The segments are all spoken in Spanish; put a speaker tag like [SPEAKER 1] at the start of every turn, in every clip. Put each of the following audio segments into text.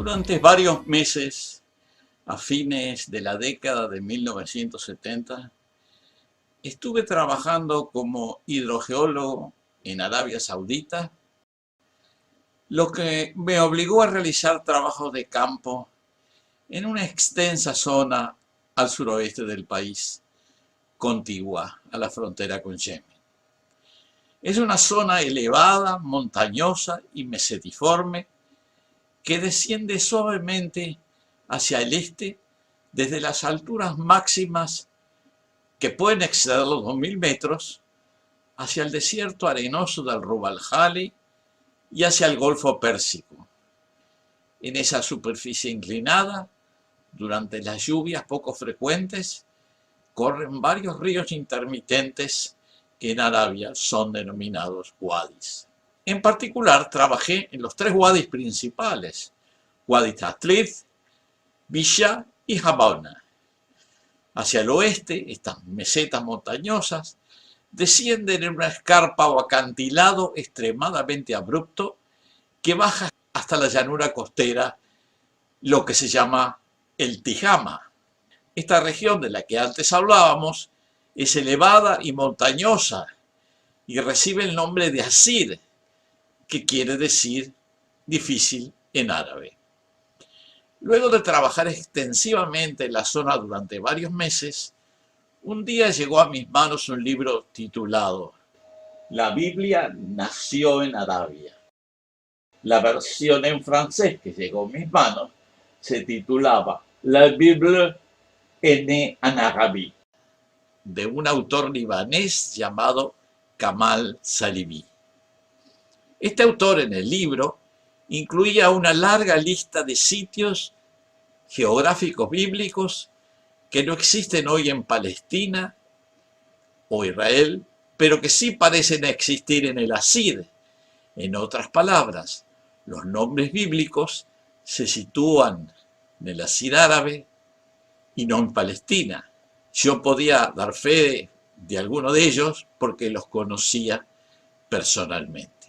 [SPEAKER 1] Durante varios meses, a fines de la década de 1970, estuve trabajando como hidrogeólogo en Arabia Saudita, lo que me obligó a realizar trabajos de campo en una extensa zona al suroeste del país, contigua a la frontera con Yemen. Es una zona elevada, montañosa y mesetiforme que desciende suavemente hacia el este desde las alturas máximas que pueden exceder los 2000 metros hacia el desierto arenoso del Rub al-Khali y hacia el Golfo Pérsico. En esa superficie inclinada, durante las lluvias poco frecuentes, corren varios ríos intermitentes que en Arabia son denominados wadis. En particular, trabajé en los tres wadis principales, Wadi Tatlith, Bisha y Habana. Hacia el oeste, estas mesetas montañosas descienden en una escarpa o acantilado extremadamente abrupto que baja hasta la llanura costera, lo que se llama el Tijama. Esta región de la que antes hablábamos es elevada y montañosa y recibe el nombre de Asir, que quiere decir difícil en árabe. Luego de trabajar extensivamente en la zona durante varios meses, un día llegó a mis manos un libro titulado La Biblia nació en Arabia. La versión en francés que llegó a mis manos se titulaba La Bible est née en Arabie, de un autor libanés llamado Kamal Salibi. Este autor en el libro incluía una larga lista de sitios geográficos bíblicos que no existen hoy en Palestina o Israel, pero que sí parecen existir en el Asir. En otras palabras, los nombres bíblicos se sitúan en el Asir árabe y no en Palestina. Yo podía dar fe de alguno de ellos porque los conocía personalmente.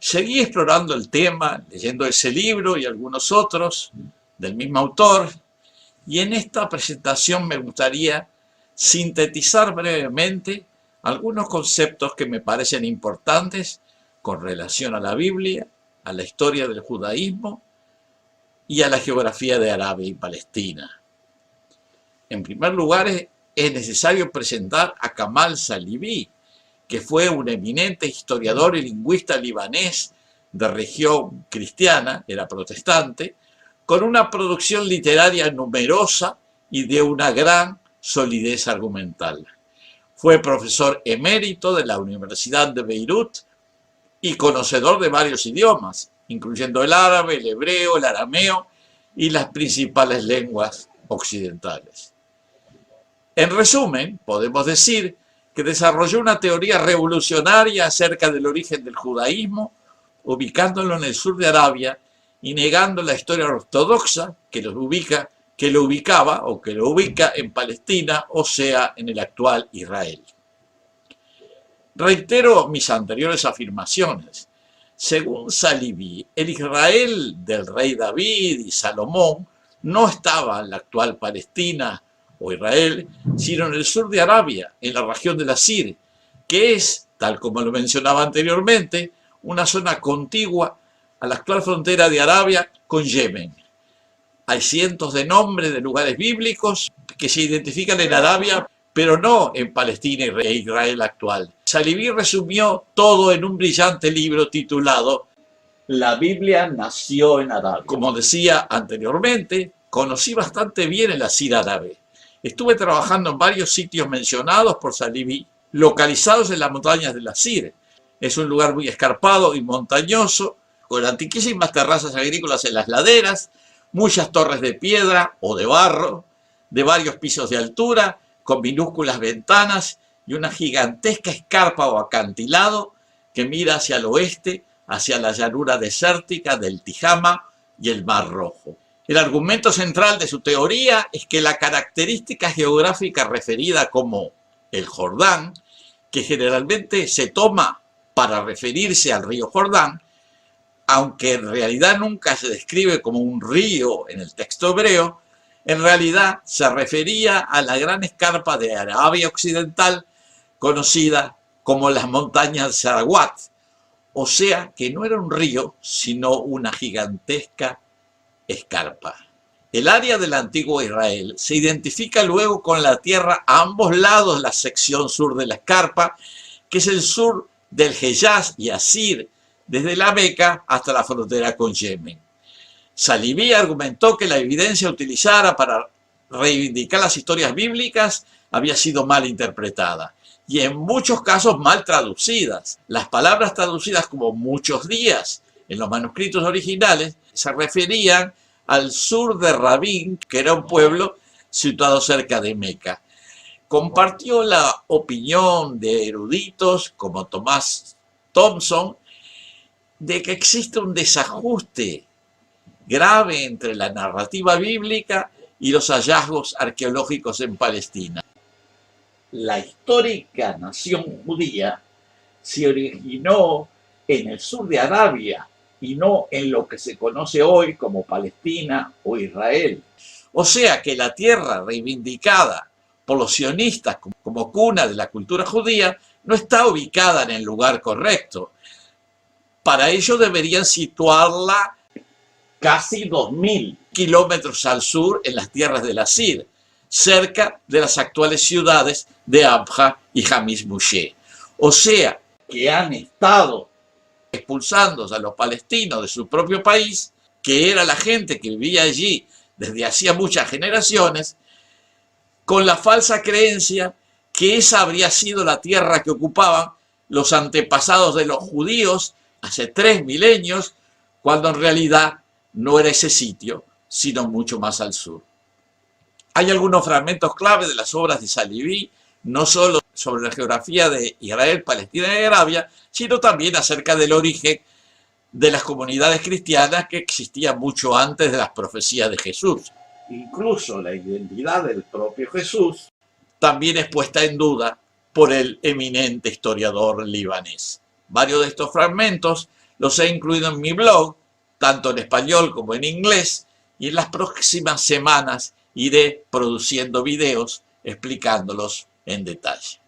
[SPEAKER 1] Seguí explorando el tema, leyendo ese libro y algunos otros del mismo autor, y en esta presentación me gustaría sintetizar brevemente algunos conceptos que me parecen importantes con relación a la Biblia, a la historia del judaísmo y a la geografía de Arabia y Palestina. En primer lugar, es necesario presentar a Kamal Salibi, que fue un eminente historiador y lingüista libanés de religión cristiana, era protestante, con una producción literaria numerosa y de una gran solidez argumental. Fue profesor emérito de la Universidad de Beirut y conocedor de varios idiomas, incluyendo el árabe, el hebreo, el arameo y las principales lenguas occidentales. En resumen, podemos decir que desarrolló una teoría revolucionaria acerca del origen del judaísmo, ubicándolo en el sur de Arabia y negando la historia ortodoxa que lo ubica en Palestina, o sea, en el actual Israel. Reitero mis anteriores afirmaciones. Según Salibi, el Israel del rey David y Salomón no estaba en la actual Palestina o Israel, sino en el sur de Arabia, en la región del Asir, que es, tal como lo mencionaba anteriormente, una zona contigua a la actual frontera de Arabia con Yemen. Hay cientos de nombres de lugares bíblicos que se identifican en Arabia, pero no en Palestina e Israel actual. Salibi resumió todo en un brillante libro titulado La Biblia nació en Arabia. Como decía anteriormente, conocí bastante bien el Asir árabe. Estuve trabajando en varios sitios mencionados por Salibi, localizados en las montañas del Asir. Es un lugar muy escarpado y montañoso, con antiquísimas terrazas agrícolas en las laderas, muchas torres de piedra o de barro, de varios pisos de altura, con minúsculas ventanas y una gigantesca escarpa o acantilado que mira hacia el oeste, hacia la llanura desértica del Tijama y el Mar Rojo. El argumento central de su teoría es que la característica geográfica referida como el Jordán, que generalmente se toma para referirse al río Jordán, aunque en realidad nunca se describe como un río en el texto hebreo, en realidad se refería a la gran escarpa de Arabia Occidental, conocida como las montañas de Sarawat, o sea que no era un río, sino una gigantesca escarpa. El área del antiguo Israel se identifica luego con la tierra a ambos lados de la sección sur de la escarpa, que es el sur del Hejaz y Asir, desde la Meca hasta la frontera con Yemen. Saliví argumentó que la evidencia utilizada para reivindicar las historias bíblicas había sido mal interpretada y en muchos casos mal traducidas. Las palabras traducidas como muchos días en los manuscritos originales se referían al sur de Rabin, que era un pueblo situado cerca de Meca. Compartió la opinión de eruditos como Thomas Thompson de que existe un desajuste grave entre la narrativa bíblica y los hallazgos arqueológicos en Palestina. La histórica nación judía se originó en el sur de Arabia y no en lo que se conoce hoy como Palestina o Israel. O sea que la tierra reivindicada por los sionistas como cuna de la cultura judía no está ubicada en el lugar correcto. Para ello deberían situarla casi 2.000 kilómetros al sur en las tierras del Asir, cerca de las actuales ciudades de Abha y Hamish Moshe. O sea que han estado expulsando a los palestinos de su propio país, que era la gente que vivía allí desde hacía muchas generaciones, con la falsa creencia que esa habría sido la tierra que ocupaban los antepasados de los judíos hace 3 milenios, cuando en realidad no era ese sitio, sino mucho más al sur. Hay algunos fragmentos clave de las obras de Saliví, no solo sobre la geografía de Israel, Palestina y Arabia, sino también acerca del origen de las comunidades cristianas que existían mucho antes de las profecías de Jesús. Incluso la identidad del propio Jesús también es puesta en duda por el eminente historiador libanés. Varios de estos fragmentos los he incluido en mi blog, tanto en español como en inglés, y en las próximas semanas iré produciendo videos explicándolos en detalle.